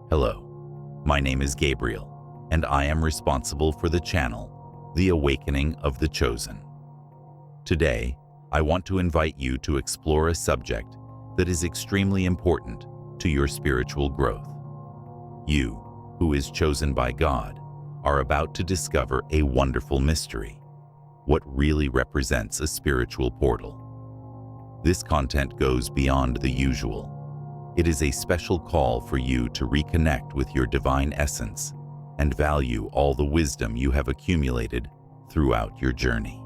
Hello, my name is Gabriel, and I am responsible for the channel, The Awakening of the Chosen. Today, I want to invite you to explore a subject that is extremely important to your spiritual growth. You, who is chosen by God, are about to discover a wonderful mystery: what really represents a spiritual portal. This content goes beyond the usual. It is a special call for you to reconnect with your divine essence and value all the wisdom you have accumulated throughout your journey.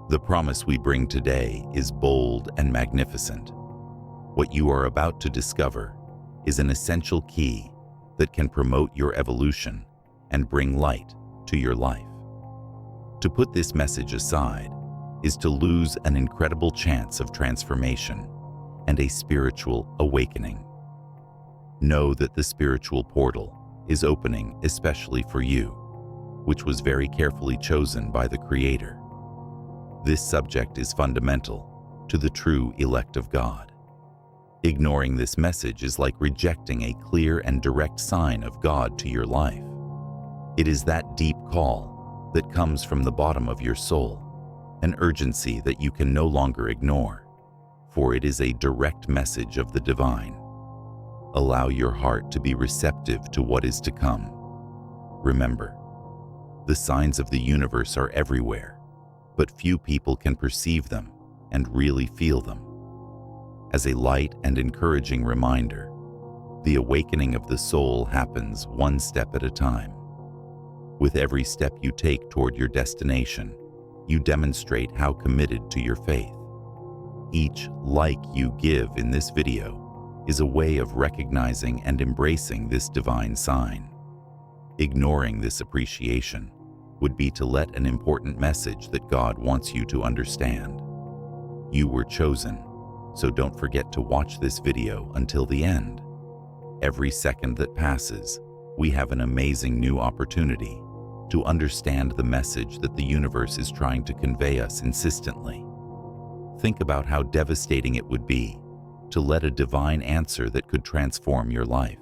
The promise we bring today is bold and magnificent. What you are about to discover is an essential key that can promote your evolution and bring light to your life. To put this message aside is to lose an incredible chance of transformation and a spiritual awakening. Know that the spiritual portal is opening especially for you, which was very carefully chosen by the Creator. This subject is fundamental to the true elect of God. Ignoring this message is like rejecting a clear and direct sign of God to your life. It is that deep call that comes from the bottom of your soul, an urgency that you can no longer ignore, for it is a direct message of the divine. Allow your heart to be receptive to what is to come. Remember, the signs of the universe are everywhere, but few people can perceive them and really feel them. As a light and encouraging reminder, the awakening of the soul happens one step at a time. With every step you take toward your destination, you demonstrate how committed to your faith. Each like you give in this video is a way of recognizing and embracing this divine sign. Ignoring this appreciation would be to let an important message that God wants you to understand. You were chosen, so don't forget to watch this video until the end. Every second that passes, we have an amazing new opportunity to understand the message that the universe is trying to convey us insistently. Think about how devastating it would be to let a divine answer that could transform your life.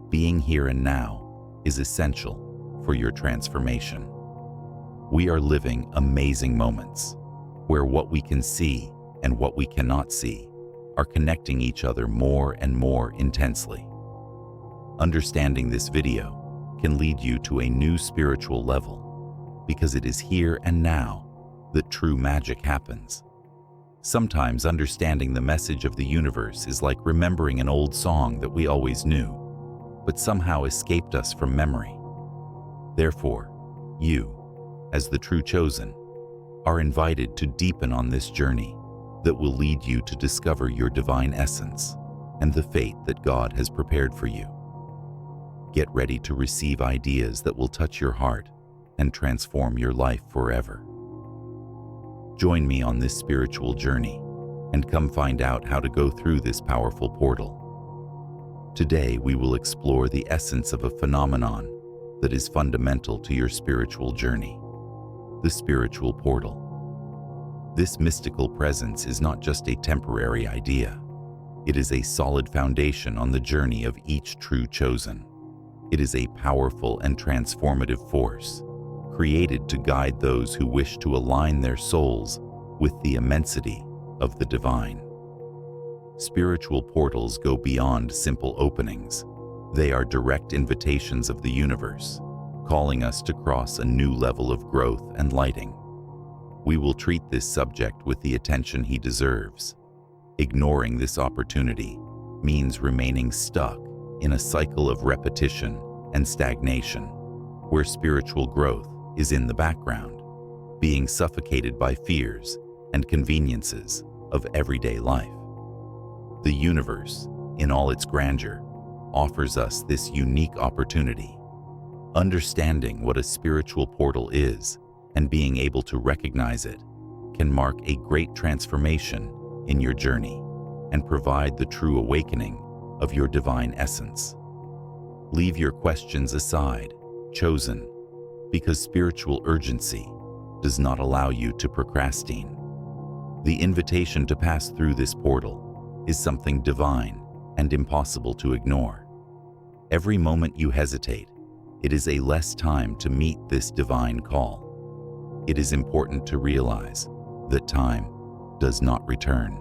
Being here and now is essential for your transformation. We are living amazing moments where what we can see and what we cannot see are connecting each other more and more intensely. Understanding this video can lead you to a new spiritual level, because it is here and now that true magic happens. Sometimes understanding the message of the universe is like remembering an old song that we always knew, but somehow escaped us from memory. Therefore, you, as the true chosen, are invited to deepen on this journey that will lead you to discover your divine essence and the fate that God has prepared for you. Get ready to receive ideas that will touch your heart and transform your life forever. Join me on this spiritual journey and come find out how to go through this powerful portal. Today, we will explore the essence of a phenomenon that is fundamental to your spiritual journey: the spiritual portal. This mystical presence is not just a temporary idea. It is a solid foundation on the journey of each true chosen. It is a powerful and transformative force, created to guide those who wish to align their souls with the immensity of the divine. Spiritual portals go beyond simple openings. They are direct invitations of the universe, calling us to cross a new level of growth and lighting. We will treat this subject with the attention he deserves. Ignoring this opportunity means remaining stuck in a cycle of repetition and stagnation, where spiritual growth is in the background, being suffocated by fears and conveniences of everyday life. The universe, in all its grandeur, offers us this unique opportunity. Understanding what a spiritual portal is and being able to recognize it can mark a great transformation in your journey and provide the true awakening of your divine essence. Leave your questions aside, chosen, because spiritual urgency does not allow you to procrastinate. The invitation to pass through this portal is something divine and impossible to ignore. Every moment you hesitate, it is a less time to meet this divine call. It is important to realize that time does not return.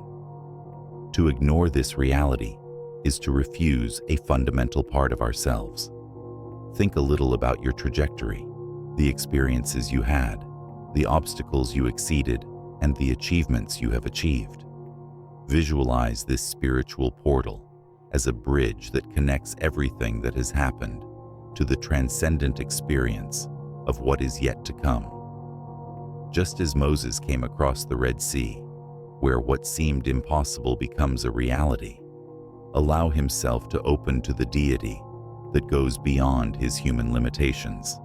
To ignore this reality is to refuse a fundamental part of ourselves. Think a little about your trajectory, the experiences you had, the obstacles you exceeded, and the achievements you have achieved. Visualize this spiritual portal as a bridge that connects everything that has happened to the transcendent experience of what is yet to come. Just as Moses came across the Red Sea, where what seemed impossible becomes a reality, allow himself to open to the deity that goes beyond his human limitations.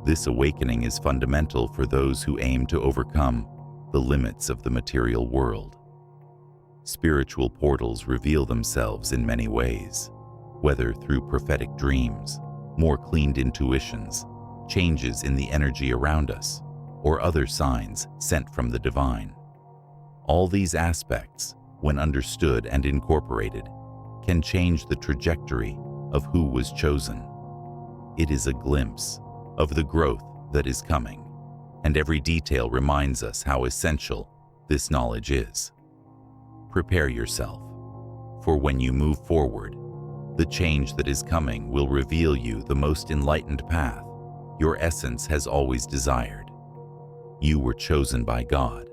This awakening is fundamental for those who aim to overcome the limits of the material world. Spiritual portals reveal themselves in many ways, whether through prophetic dreams, more cleaned intuitions, changes in the energy around us, or other signs sent from the divine. All these aspects, when understood and incorporated, can change the trajectory of who was chosen. It is a glimpse of the growth that is coming, and every detail reminds us how essential this knowledge is. Prepare yourself, for when you move forward, the change that is coming will reveal you the most enlightened path your essence has always desired. You were chosen by God,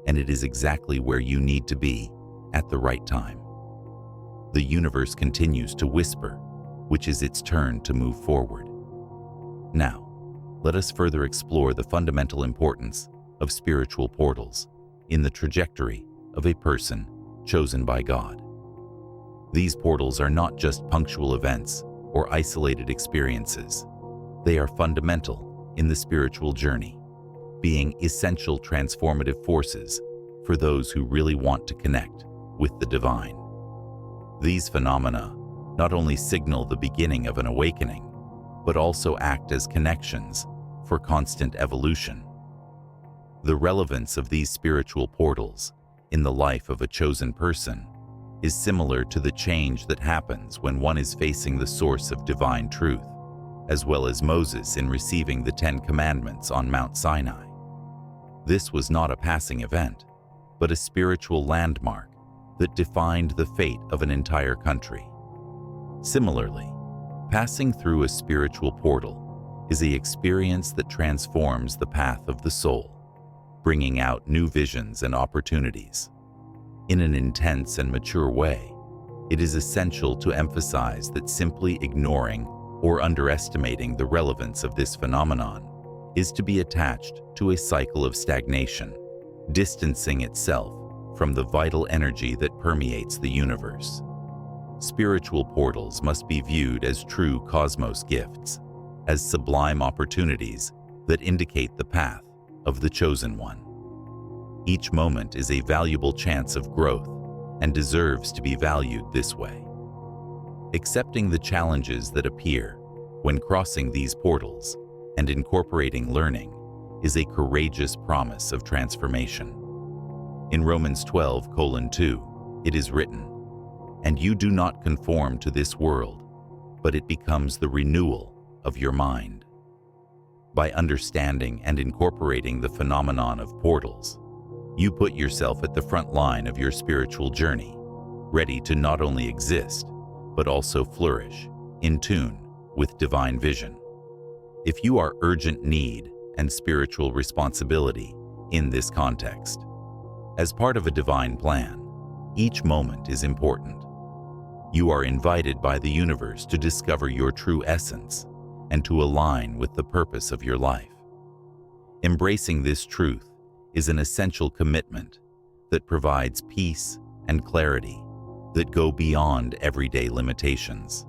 and it is exactly where you need to be at the right time. The universe continues to whisper, which is its turn to move forward. Now, let us further explore the fundamental importance of spiritual portals in the trajectory of a person chosen by God. These portals are not just punctual events or isolated experiences. They are fundamental in the spiritual journey, being essential transformative forces for those who really want to connect with the divine. These phenomena not only signal the beginning of an awakening, but also act as connections for constant evolution. The relevance of these spiritual portals in the life of a chosen person is similar to the change that happens when one is facing the source of divine truth, as well as Moses in receiving the 10 Commandments on Mount Sinai. This was not a passing event, but a spiritual landmark that defined the fate of an entire country. Similarly, passing through a spiritual portal is an experience that transforms the path of the soul, bringing out new visions and opportunities. In an intense and mature way, it is essential to emphasize that simply ignoring or underestimating the relevance of this phenomenon is to be attached to a cycle of stagnation, distancing itself from the vital energy that permeates the universe. Spiritual portals must be viewed as true cosmos gifts, as sublime opportunities that indicate the path of the chosen one. Each moment is a valuable chance of growth and deserves to be valued this way. Accepting the challenges that appear when crossing these portals and incorporating learning is a courageous promise of transformation. In Romans 12:2, it is written, "And you do not conform to this world, but it becomes the renewal of your mind." By understanding and incorporating the phenomenon of portals, you put yourself at the front line of your spiritual journey, ready to not only exist, but also flourish, in tune with divine vision. If you are urgent need and spiritual responsibility in this context, as part of a divine plan, each moment is important. You are invited by the universe to discover your true essence and to align with the purpose of your life. Embracing this truth is an essential commitment that provides peace and clarity that go beyond everyday limitations.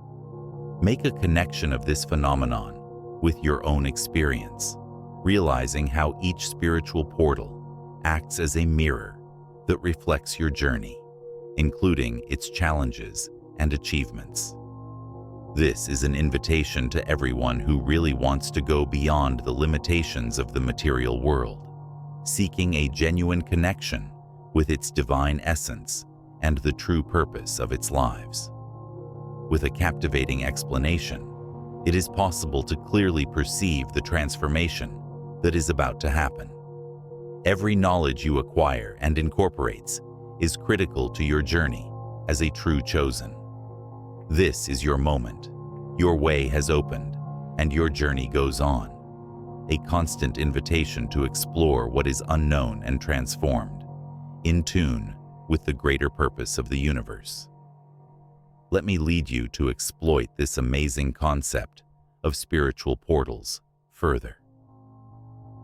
Make a connection of this phenomenon with your own experience, realizing how each spiritual portal acts as a mirror that reflects your journey, including its challenges and achievements. This is an invitation to everyone who really wants to go beyond the limitations of the material world, seeking a genuine connection with its divine essence and the true purpose of its lives. with a captivating explanation, it is possible to clearly perceive the transformation that is about to happen. Every knowledge you acquire and incorporates is critical to your journey as a true chosen. This is your moment. Your way has opened, and your journey goes on. A constant invitation to explore what is unknown and transformed, in tune with the greater purpose of the universe. Let me lead you to exploit this amazing concept of spiritual portals further.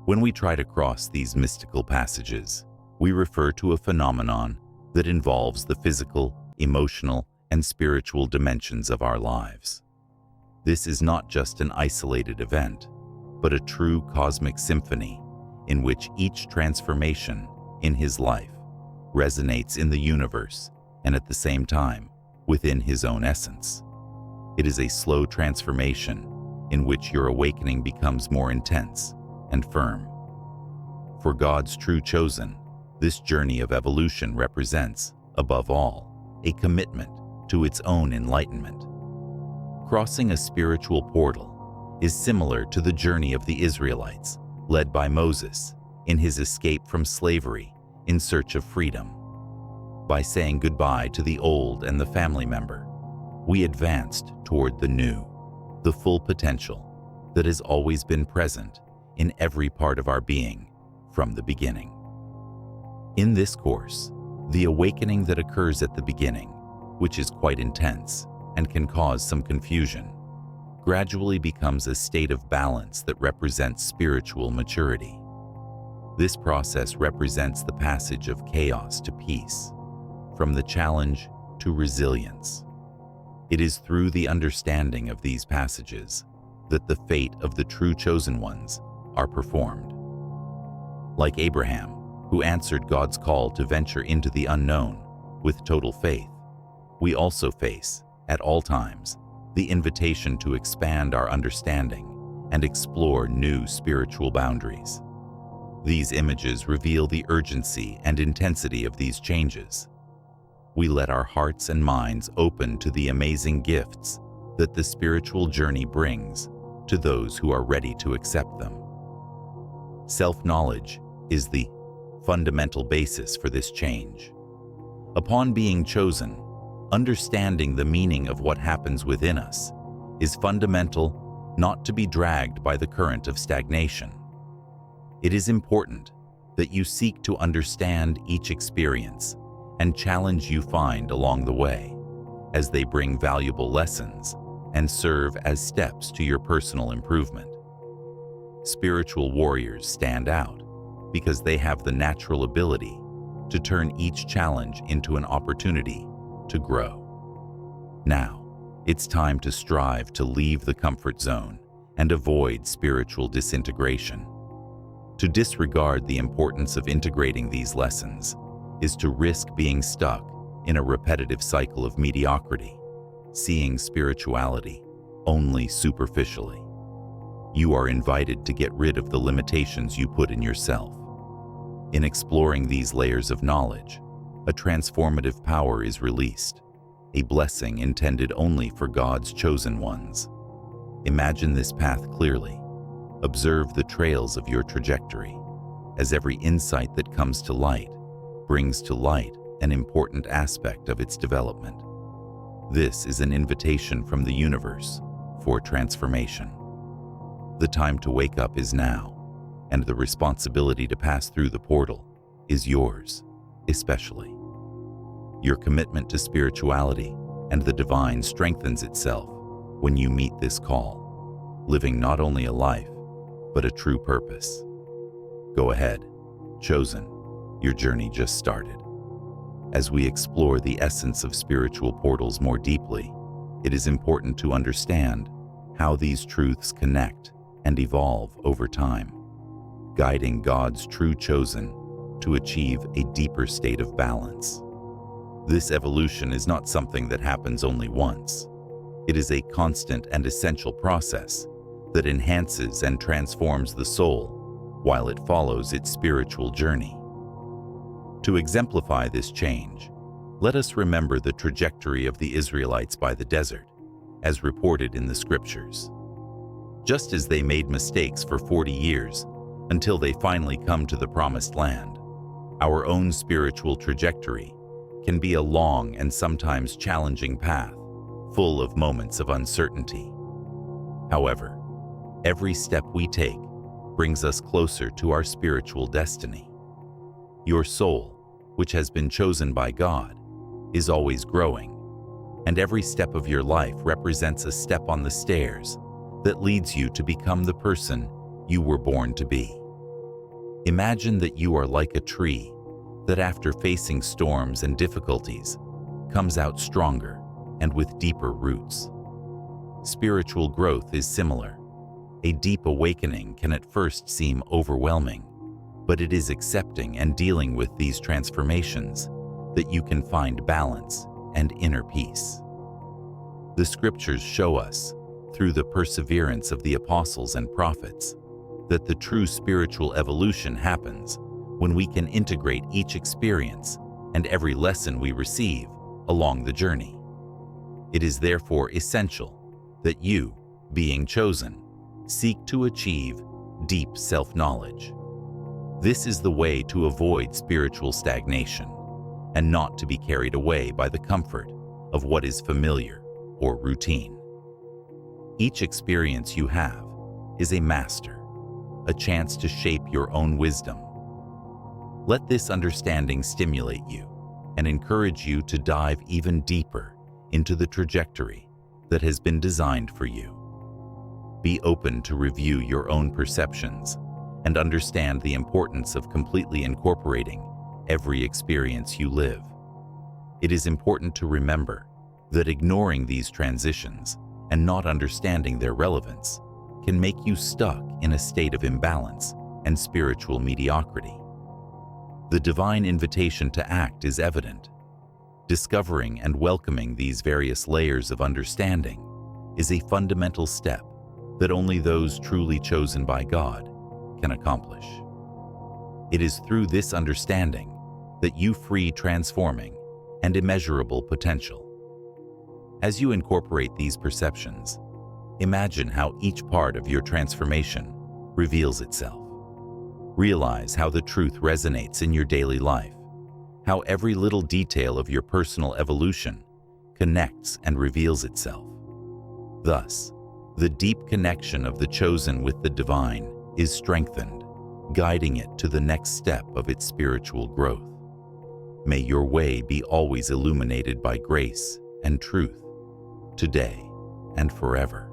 When we try to cross these mystical passages, we refer to a phenomenon that involves the physical, emotional, and spiritual dimensions of our lives. This is not just an isolated event, but a true cosmic symphony in which each transformation in his life resonates in the universe and at the same time within his own essence. It is a slow transformation in which your awakening becomes more intense and firm. For God's true chosen, this journey of evolution represents, above all, a commitment to its own enlightenment. Crossing a spiritual portal is similar to the journey of the Israelites, led by Moses in his escape from slavery in search of freedom. By saying goodbye to the old and the family member, we advanced toward the new, the full potential that has always been present in every part of our being from the beginning. In this course, the awakening that occurs at the beginning, which is quite intense and can cause some confusion, gradually becomes a state of balance that represents spiritual maturity. This process represents the passage of chaos to peace, from the challenge to resilience. It is through the understanding of these passages that the fate of the true chosen ones are performed. Like Abraham, who answered God's call to venture into the unknown with total faith, we also face, at all times, the invitation to expand our understanding and explore new spiritual boundaries. These images reveal the urgency and intensity of these changes. We let our hearts and minds open to the amazing gifts that the spiritual journey brings to those who are ready to accept them. Self-knowledge is the fundamental basis for this change. Upon being chosen, understanding the meaning of what happens within us is fundamental, not to be dragged by the current of stagnation. It is important that you seek to understand each experience and challenge you find along the way, as they bring valuable lessons and serve as steps to your personal improvement. Spiritual warriors stand out because they have the natural ability to turn each challenge into an opportunity to grow. Now, it's time to strive to leave the comfort zone and avoid spiritual disintegration. To disregard the importance of integrating these lessons is to risk being stuck in a repetitive cycle of mediocrity, seeing spirituality only superficially. You are invited to get rid of the limitations you put in yourself. In exploring these layers of knowledge, a transformative power is released, a blessing intended only for God's chosen ones. Imagine this path clearly. Observe the trails of your trajectory, as every insight that comes to light brings to light an important aspect of its development. This is an invitation from the universe for transformation. The time to wake up is now, and the responsibility to pass through the portal is yours, especially. Your commitment to spirituality and the divine strengthens itself when you meet this call, living not only a life, but a true purpose. Go ahead, chosen, your journey just started. As we explore the essence of spiritual portals more deeply, it is important to understand how these truths connect and evolve over time, guiding God's true chosen to achieve a deeper state of balance. This evolution is not something that happens only once. It is a constant and essential process that enhances and transforms the soul while it follows its spiritual journey. To exemplify this change, Let us remember the trajectory of the Israelites by the desert, as reported in the scriptures. Just as they made mistakes for 40 years until they finally come to the promised land, our own spiritual trajectory can be a long and sometimes challenging path, full of moments of uncertainty. However, every step we take brings us closer to our spiritual destiny. Your soul, which has been chosen by God, is always growing, and every step of your life represents a step on the stairs that leads you to become the person you were born to be. Imagine that you are like a tree that, after facing storms and difficulties, comes out stronger and with deeper roots. Spiritual growth is similar. A deep awakening can at first seem overwhelming, but it is accepting and dealing with these transformations that you can find balance and inner peace. The scriptures show us, through the perseverance of the apostles and prophets, that the true spiritual evolution happens when we can integrate each experience and every lesson we receive along the journey. It is therefore essential that you, being chosen, seek to achieve deep self-knowledge. This is the way to avoid spiritual stagnation and not to be carried away by the comfort of what is familiar or routine. Each experience you have is a master, a chance to shape your own wisdom. Let this understanding stimulate you and encourage you to dive even deeper into the trajectory that has been designed for you. Be open to review your own perceptions and understand the importance of completely incorporating every experience you live. It is important to remember that ignoring these transitions and not understanding their relevance can make you stuck in a state of imbalance and spiritual mediocrity. The divine invitation to act is evident. Discovering and welcoming these various layers of understanding is a fundamental step that only those truly chosen by God can accomplish. It is through this understanding that you free transforming and immeasurable potential. As you incorporate these perceptions, imagine how each part of your transformation reveals itself. Realize how the truth resonates in your daily life, how every little detail of your personal evolution connects and reveals itself. Thus, the deep connection of the chosen with the divine is strengthened, guiding it to the next step of its spiritual growth. May your way be always illuminated by grace and truth, today and forever.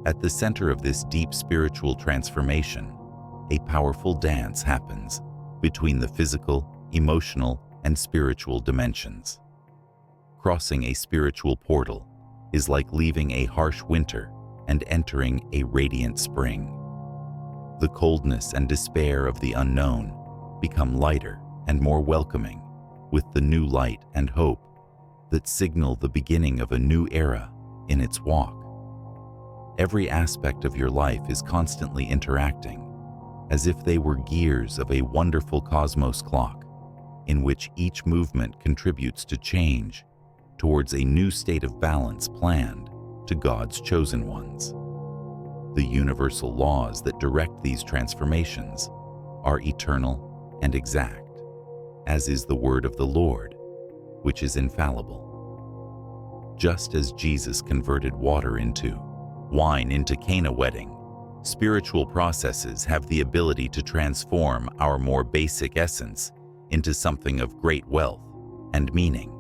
At the center of this deep spiritual transformation, a powerful dance happens between the physical, emotional, and spiritual dimensions. Crossing a spiritual portal is like leaving a harsh winter and entering a radiant spring. The coldness and despair of the unknown become lighter and more welcoming with the new light and hope that signal the beginning of a new era in its walk. Every aspect of your life is constantly interacting, as if they were gears of a wonderful cosmos clock, in which each movement contributes to change towards a new state of balance planned to God's chosen ones. The universal laws that direct these transformations are eternal and exact, as is the word of the Lord, which is infallible. Just as Jesus converted water into wine into Cana wedding, spiritual processes have the ability to transform our more basic essence into something of great wealth and meaning.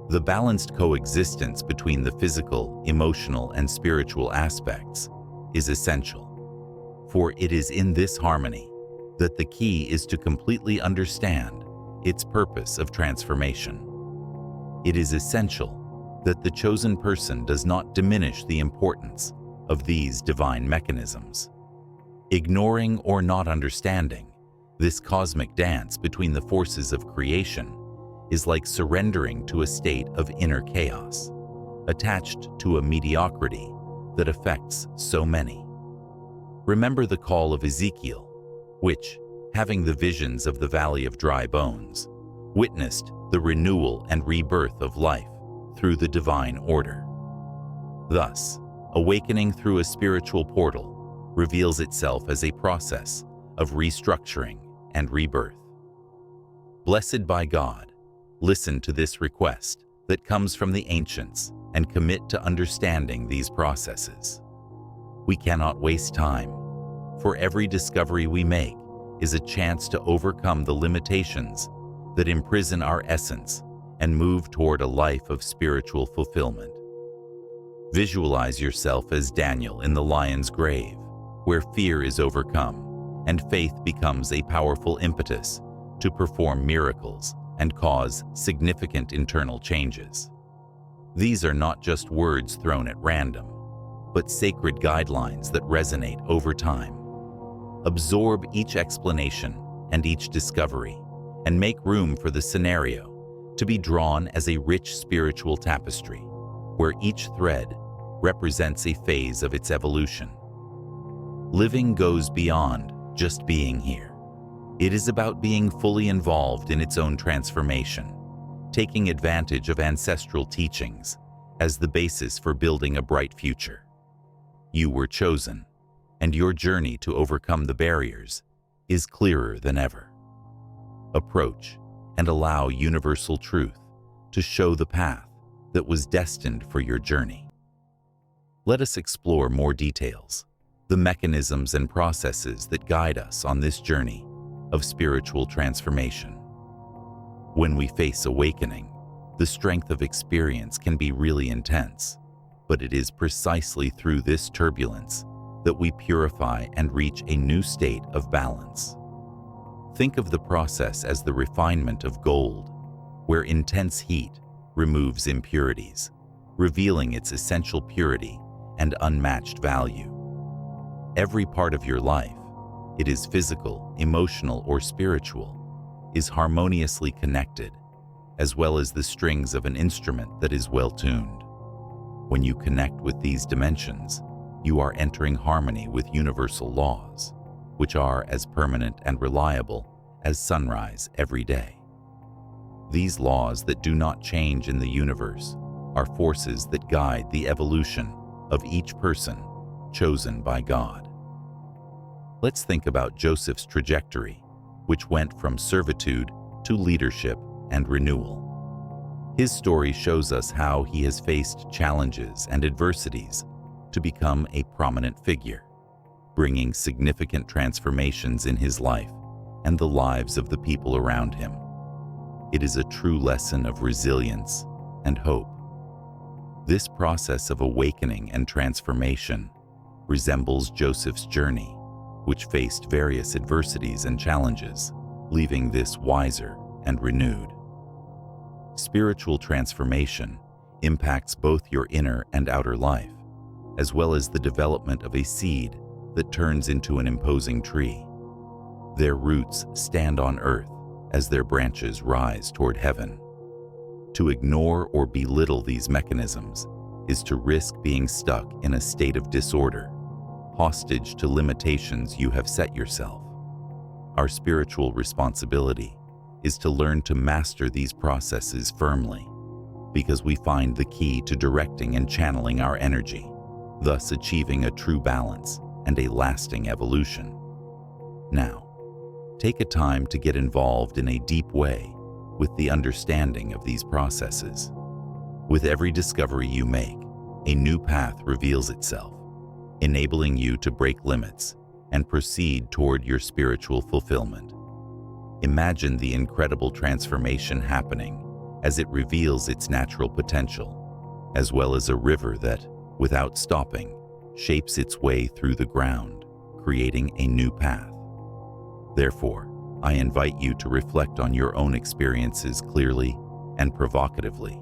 The balanced coexistence between the physical, emotional, and spiritual aspects is essential, for it is in this harmony that the key is to completely understand its purpose of transformation. It is essential that the chosen person does not diminish the importance of these divine mechanisms. Ignoring or not understanding this cosmic dance between the forces of creation is like surrendering to a state of inner chaos, attached to a mediocrity that affects so many. Remember the call of Ezekiel, which, having the visions of the valley of dry bones, witnessed the renewal and rebirth of life through the divine order. Thus, awakening through a spiritual portal reveals itself as a process of restructuring and rebirth. Blessed by God, listen to this request that comes from the ancients and commit to understanding these processes. We cannot waste time, for every discovery we make is a chance to overcome the limitations that imprison our essence and move toward a life of spiritual fulfillment. Visualize yourself as Daniel in the lion's grave, where fear is overcome and faith becomes a powerful impetus to perform miracles and cause significant internal changes. These are not just words thrown at random, but sacred guidelines that resonate over time. Absorb each explanation and each discovery, and make room for the scenario to be drawn as a rich spiritual tapestry, where each thread represents a phase of its evolution. Living goes beyond just being here. It is about being fully involved in its own transformation, taking advantage of ancestral teachings as the basis for building a bright future. You were chosen, and your journey to overcome the barriers is clearer than ever. Approach and allow universal truth to show the path that was destined for your journey. Let us explore more details, the mechanisms and processes that guide us on this journey of spiritual transformation. When we face awakening, the strength of experience can be really intense, but it is precisely through this turbulence that we purify and reach a new state of balance. Think of the process as the refinement of gold, where intense heat removes impurities, revealing its essential purity and unmatched value. Every part of your life, it is physical, emotional, or spiritual, is harmoniously connected, as well as the strings of an instrument that is well tuned. When you connect with these dimensions, you are entering harmony with universal laws, which are as permanent and reliable as sunrise every day. These laws that do not change in the universe are forces that guide the evolution of each person chosen by God. Let's think about Joseph's trajectory, which went from servitude to leadership and renewal. His story shows us how he has faced challenges and adversities to become a prominent figure, bringing significant transformations in his life and the lives of the people around him. It is a true lesson of resilience and hope. This process of awakening and transformation resembles Joseph's journey, which faced various adversities and challenges, leaving this wiser and renewed. Spiritual transformation impacts both your inner and outer life, as well as the development of a seed that turns into an imposing tree. Their roots stand on earth as their branches rise toward heaven. To ignore or belittle these mechanisms is to risk being stuck in a state of disorder, hostage to limitations you have set yourself. Our spiritual responsibility is to learn to master these processes firmly, because we find the key to directing and channeling our energy, thus achieving a true balance and a lasting evolution. Now, take a time to get involved in a deep way with the understanding of these processes. With every discovery you make, a new path reveals itself, enabling you to break limits and proceed toward your spiritual fulfillment. Imagine the incredible transformation happening as it reveals its natural potential, as well as a river that, without stopping, shapes its way through the ground, creating a new path. Therefore, I invite you to reflect on your own experiences clearly and provocatively,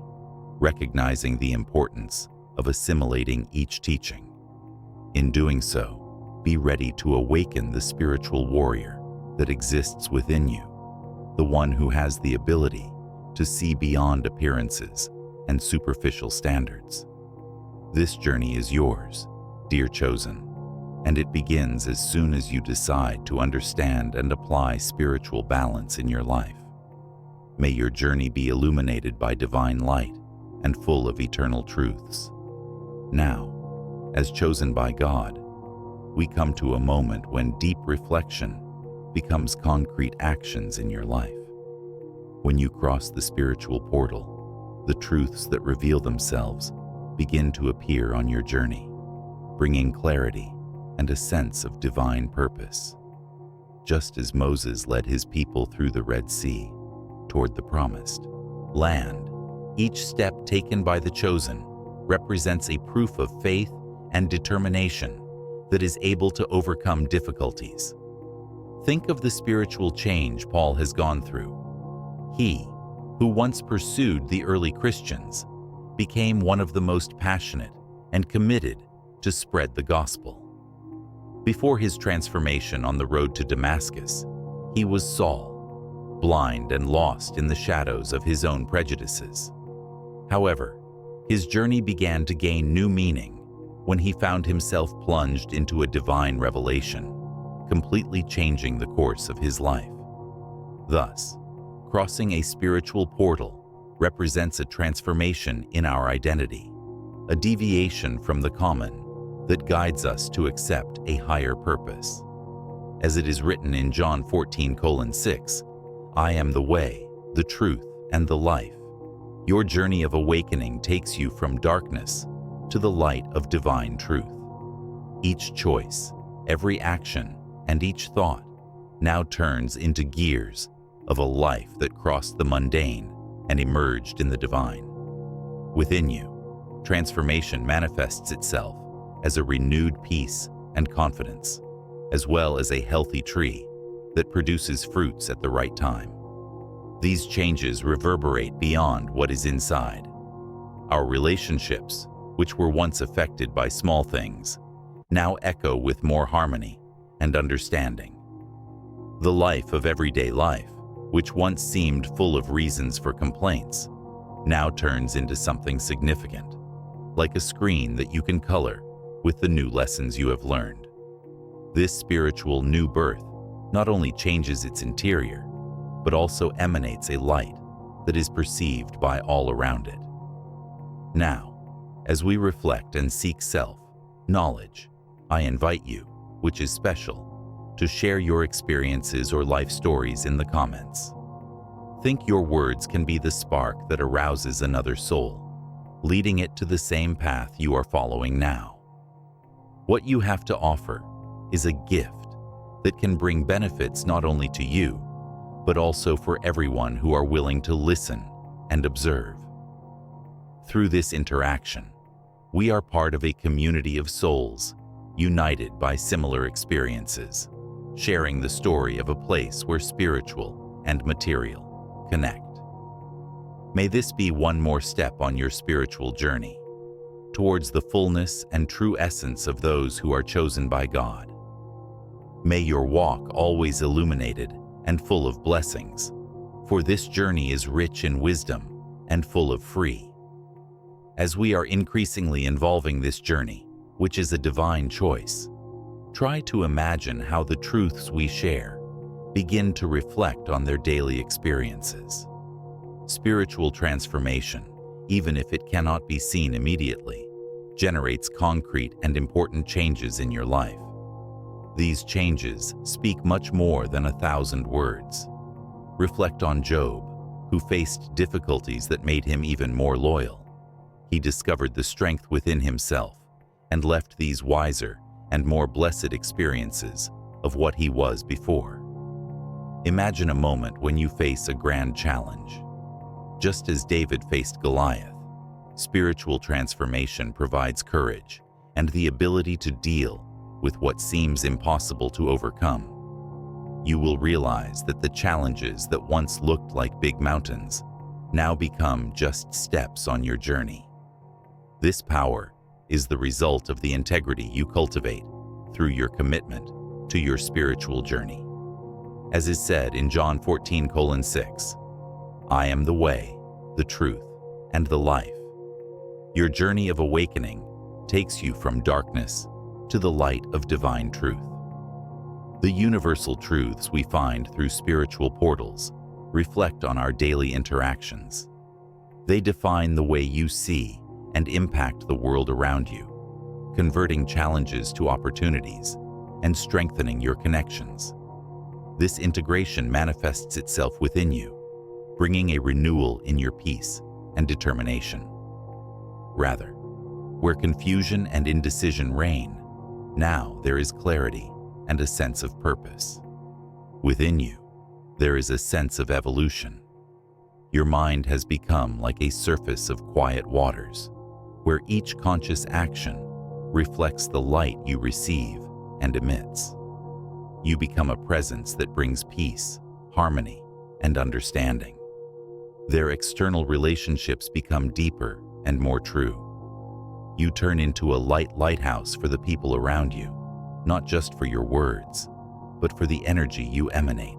recognizing the importance of assimilating each teaching. In doing so, be ready to awaken the spiritual warrior that exists within you, the one who has the ability to see beyond appearances and superficial standards. This journey is yours, dear chosen, and it begins as soon as you decide to understand and apply spiritual balance in your life. May your journey be illuminated by divine light and full of eternal truths. Now, as chosen by God, we come to a moment when deep reflection becomes concrete actions in your life. When you cross the spiritual portal, the truths that reveal themselves begin to appear on your journey, bringing clarity and a sense of divine purpose. Just as Moses led his people through the Red Sea toward the promised land, each step taken by the chosen represents a proof of faith and determination that is able to overcome difficulties. Think of the spiritual change Paul has gone through. He, who once pursued the early Christians, became one of the most passionate and committed to spread the gospel. Before his transformation on the road to Damascus, he was Saul, blind and lost in the shadows of his own prejudices. However, his journey began to gain new meaning when he found himself plunged into a divine revelation, completely changing the course of his life. Thus, crossing a spiritual portal represents a transformation in our identity, a deviation from the common that guides us to accept a higher purpose. As it is written in John 14:6, "I am the way, the truth, and the life." Your journey of awakening takes you from darkness to the light of divine truth. Each choice, every action, and each thought now turns into gears of a life that crossed the mundane and emerged in the divine. Within you, transformation manifests itself as a renewed peace and confidence, as well as a healthy tree that produces fruits at the right time. These changes reverberate beyond what is inside. Our relationships, which were once affected by small things, now echo with more harmony and understanding. The life of everyday life, which once seemed full of reasons for complaints, now turns into something significant, like a screen that you can color with the new lessons you have learned. This spiritual new birth not only changes its interior, but also emanates a light that is perceived by all around it. Now, as we reflect and seek self-knowledge, I invite you, which is special, to share your experiences or life stories in the comments. Think your words can be the spark that arouses another soul, leading it to the same path you are following now. What you have to offer is a gift that can bring benefits not only to you, but also for everyone who are willing to listen and observe. Through this interaction, we are part of a community of souls united by similar experiences, sharing the story of a place where spiritual and material connect. May this be one more step on your spiritual journey towards the fullness and true essence of those who are chosen by God. May your walk always illuminated and full of blessings, for this journey is rich in wisdom and full of free. As we are increasingly involving this journey, which is a divine choice, try to imagine how the truths we share begin to reflect on their daily experiences. Spiritual transformation, even if it cannot be seen immediately, generates concrete and important changes in your life. These changes speak much more than 1,000 words. Reflect on Job, who faced difficulties that made him even more loyal. He discovered the strength within himself and left these wiser and more blessed experiences of what he was before. Imagine a moment when you face a grand challenge. Just as David faced Goliath, spiritual transformation provides courage and the ability to deal with what seems impossible to overcome. You will realize that the challenges that once looked like big mountains now become just steps on your journey. This power is the result of the integrity you cultivate through your commitment to your spiritual journey. As is said in John 14:6, "I am the way, the truth, and the life." Your journey of awakening takes you from darkness to the light of divine truth. The universal truths we find through spiritual portals reflect on our daily interactions. They define the way you see and impact the world around you, converting challenges to opportunities and strengthening your connections. This integration manifests itself within you, bringing a renewal in your peace and determination. Rather, where confusion and indecision reign, now there is clarity and a sense of purpose. Within you, there is a sense of evolution. Your mind has become like a surface of quiet waters, where each conscious action reflects the light you receive and emits. You become a presence that brings peace, harmony, and understanding. Their external relationships become deeper and more true. You turn into a lighthouse for the people around you, not just for your words, but for the energy you emanate.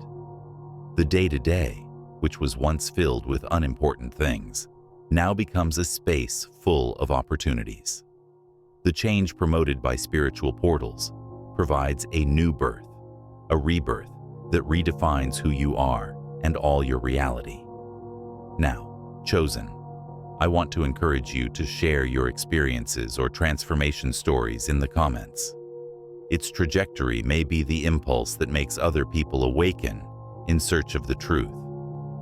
The day-to-day, which was once filled with unimportant things, now becomes a space full of opportunities. The change promoted by spiritual portals provides a new birth, a rebirth that redefines who you are and all your reality. Now, Chosen, I want to encourage you to share your experiences or transformation stories in the comments. Its trajectory may be the impulse that makes other people awaken in search of the truth,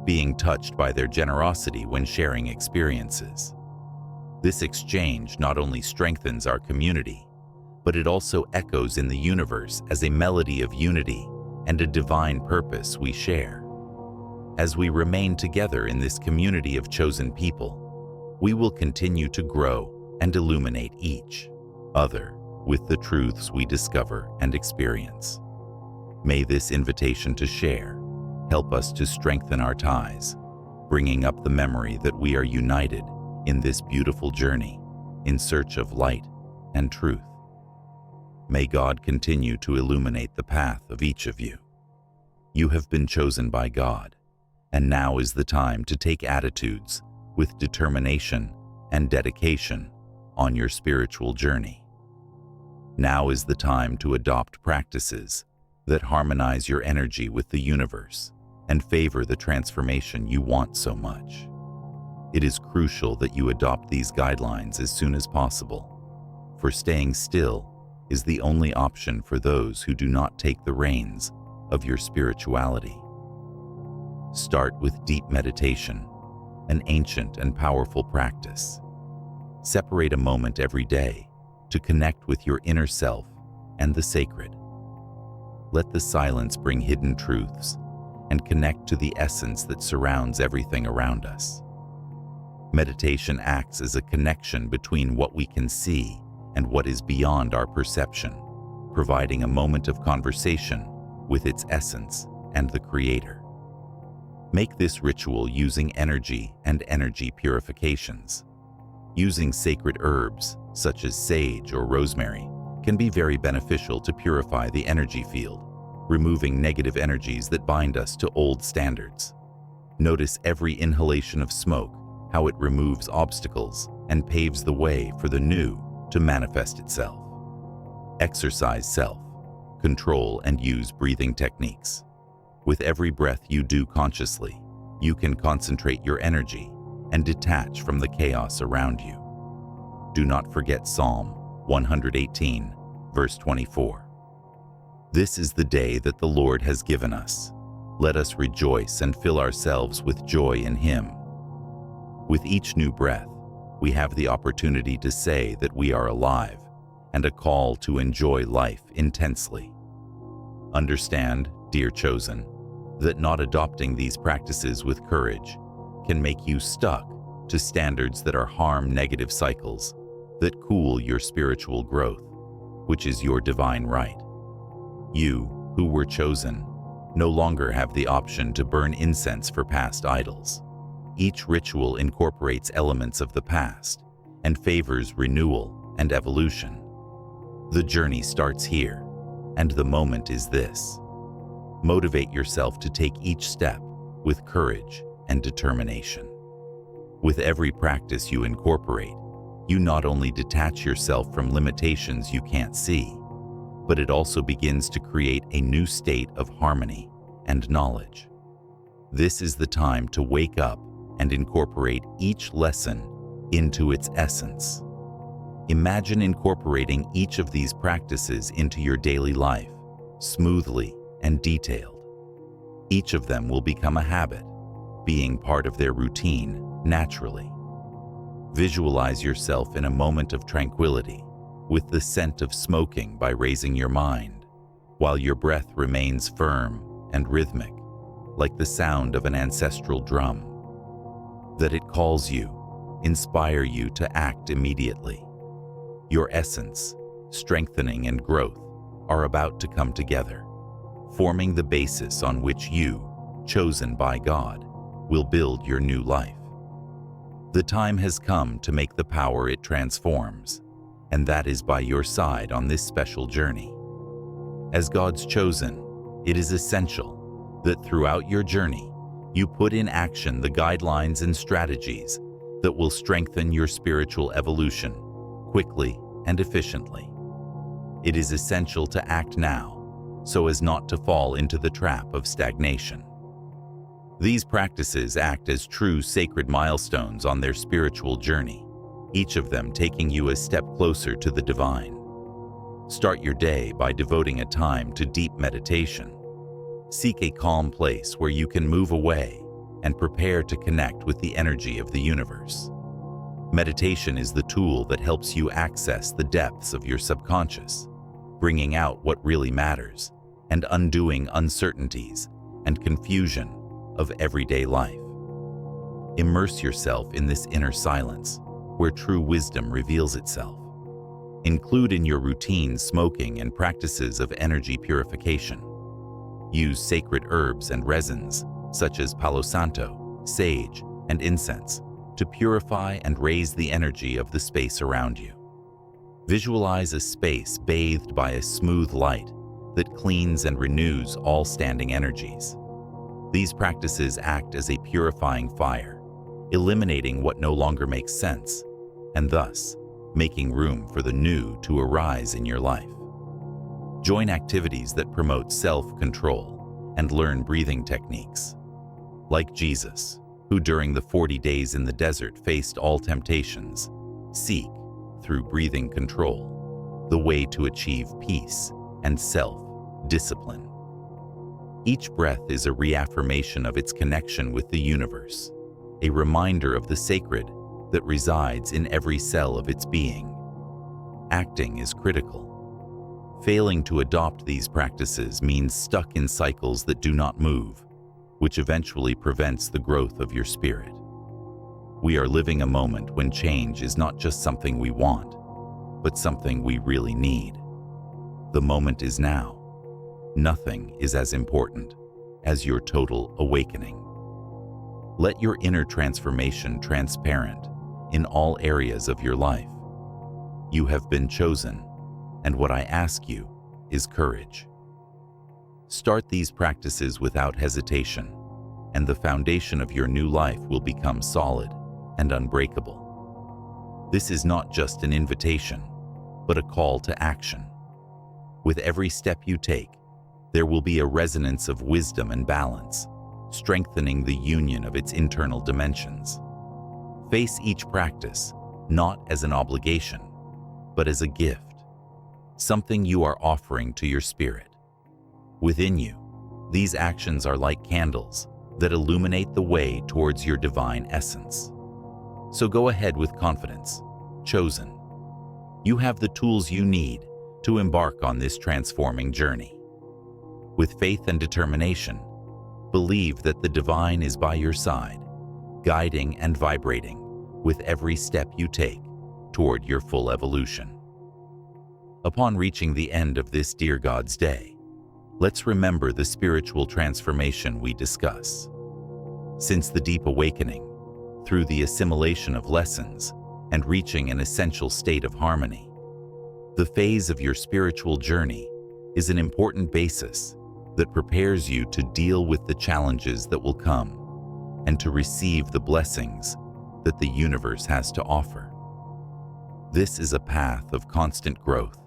being touched by their generosity when sharing experiences. This exchange not only strengthens our community, but it also echoes in the universe as a melody of unity and a divine purpose we share. As we remain together in this community of chosen people, we will continue to grow and illuminate each other with the truths we discover and experience. May this invitation to share help us to strengthen our ties, bringing up the memory that we are united in this beautiful journey in search of light and truth. May God continue to illuminate the path of each of you. You have been chosen by God, and now is the time to take attitudes with determination and dedication on your spiritual journey. Now is the time to adopt practices that harmonize your energy with the universe and favor the transformation you want so much. It is crucial that you adopt these guidelines as soon as possible, for staying still is the only option for those who do not take the reins of your spirituality. Start with deep meditation, an ancient and powerful practice. Separate a moment every day to connect with your inner self and the sacred. Let the silence bring hidden truths and connect to the essence that surrounds everything around us. Meditation acts as a connection between what we can see and what is beyond our perception, providing a moment of conversation with its essence and the Creator. Make this ritual using energy and energy purifications. Using sacred herbs, such as sage or rosemary, can be very beneficial to purify the energy field, removing negative energies that bind us to old standards. Notice every inhalation of smoke, how it removes obstacles and paves the way for the new to manifest itself. Exercise self-control and use breathing techniques. With every breath you do consciously, you can concentrate your energy and detach from the chaos around you. Do not forget Psalm 118, verse 24. This is the day that the Lord has given us. Let us rejoice and fill ourselves with joy in Him. With each new breath, we have the opportunity to say that we are alive and a call to enjoy life intensely. Understand, dear Chosen, that not adopting these practices with courage can make you stuck to standards that harm negative cycles, that cool your spiritual growth, which is your divine right. You, who were chosen, no longer have the option to burn incense for past idols. Each ritual incorporates elements of the past and favors renewal and evolution. The journey starts here, and the moment is this. Motivate yourself to take each step with courage and determination. With every practice you incorporate, you not only detach yourself from limitations you can't see, but it also begins to create a new state of harmony and knowledge. This is the time to wake up and incorporate each lesson into its essence. Imagine incorporating each of these practices into your daily life, smoothly and detailed. Each of them will become a habit, being part of their routine naturally. Visualize yourself in a moment of tranquility, with the scent of smoking by raising your mind, while your breath remains firm and rhythmic, like the sound of an ancestral drum. That it calls you, inspire you to act immediately. Your essence, strengthening and growth are about to come together, forming the basis on which you, chosen by God, will build your new life. The time has come to make the power it transforms, and that is by your side on this special journey. As God's chosen, it is essential that throughout your journey, you put in action the guidelines and strategies that will strengthen your spiritual evolution quickly and efficiently. It is essential to act now so as not to fall into the trap of stagnation. These practices act as true sacred milestones on their spiritual journey, each of them taking you a step closer to the divine. Start your day by devoting a time to deep meditation. Seek a calm place where you can move away and prepare to connect with the energy of the universe. Meditation is the tool that helps you access the depths of your subconscious, bringing out what really matters and undoing uncertainties and confusion of everyday life. Immerse yourself in this inner silence where true wisdom reveals itself. Include in your routine smoking and practices of energy purification. Use sacred herbs and resins such as Palo Santo, sage, and incense to purify and raise the energy of the space around you. Visualize a space bathed by a smooth light that cleans and renews all standing energies. These practices act as a purifying fire, eliminating what no longer makes sense, and thus making room for the new to arise in your life. Join activities that promote self-control and learn breathing techniques. Like Jesus, who during the 40 days in the desert faced all temptations, seek, through breathing control, the way to achieve peace and self-discipline. Each breath is a reaffirmation of its connection with the universe, a reminder of the sacred that resides in every cell of its being. Acting is critical. Failing to adopt these practices means stuck in cycles that do not move, which eventually prevents the growth of your spirit. We are living a moment when change is not just something we want, but something we really need. The moment is now. Nothing is as important as your total awakening. Let your inner transformation transparent in all areas of your life. You have been chosen, and what I ask you is courage. Start these practices without hesitation, and the foundation of your new life will become solid and unbreakable. This is not just an invitation, but a call to action. With every step you take, there will be a resonance of wisdom and balance, strengthening the union of its internal dimensions. Face each practice not as an obligation, but as a gift, something you are offering to your spirit. Within you, these actions are like candles that illuminate the way towards your divine essence. So go ahead with confidence, chosen. You have the tools you need to embark on this transforming journey. With faith and determination, believe that the divine is by your side, guiding and vibrating with every step you take toward your full evolution. Upon reaching the end of this Dear God's Day, let's remember the spiritual transformation we discuss. Since the deep awakening, through the assimilation of lessons and reaching an essential state of harmony, the phase of your spiritual journey is an important basis that prepares you to deal with the challenges that will come and to receive the blessings that the universe has to offer. This is a path of constant growth,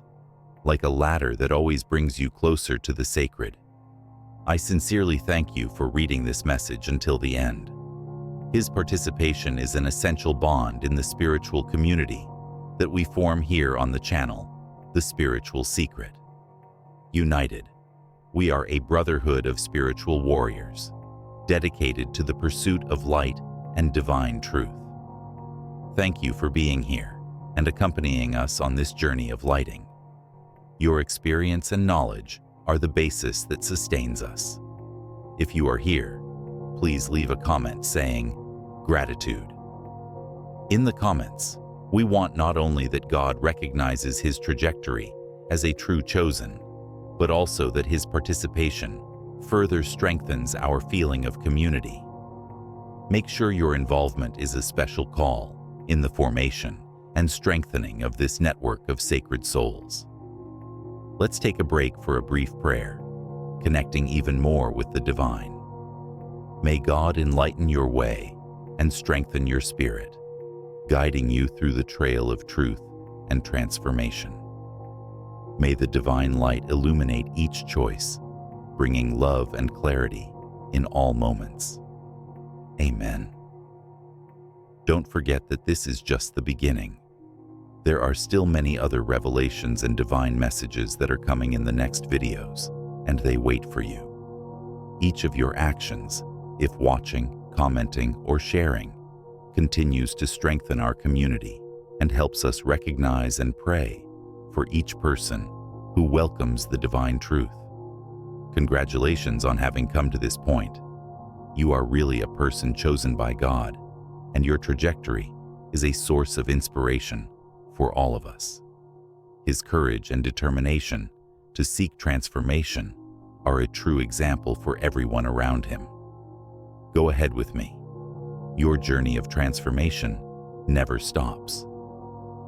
like a ladder that always brings you closer to the sacred. I sincerely thank you for reading this message until the end. His participation is an essential bond in the spiritual community that we form here on the channel, The Spiritual Secret. United, we are a brotherhood of spiritual warriors, dedicated to the pursuit of light and divine truth. Thank you for being here and accompanying us on this journey of lighting. Your experience and knowledge are the basis that sustains us. If you are here, please leave a comment saying, "Gratitude." In the comments, we want not only that God recognizes his trajectory as a true chosen, but also that his participation further strengthens our feeling of community. Make sure your involvement is a special call in the formation and strengthening of this network of sacred souls. Let's take a break for a brief prayer, connecting even more with the divine. May God enlighten your way and strengthen your spirit, guiding you through the trail of truth and transformation. May the divine light illuminate each choice, bringing love and clarity in all moments. Amen. Don't forget that this is just the beginning. There are still many other revelations and divine messages that are coming in the next videos, and they wait for you. Each of your actions, if watching, commenting, or sharing, continues to strengthen our community and helps us recognize and pray for each person who welcomes the divine truth. Congratulations on having come to this point. You are really a person chosen by God, and your trajectory is a source of inspiration for all of us. His courage and determination to seek transformation are a true example for everyone around him. Go ahead with me. Your journey of transformation never stops.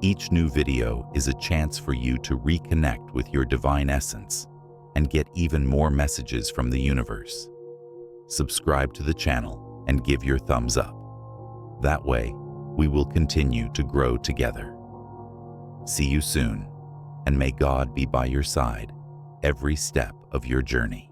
Each new video is a chance for you to reconnect with your divine essence and get even more messages from the universe. Subscribe to the channel and give your thumbs up. That way, we will continue to grow together. See you soon, and may God be by your side every step of your journey.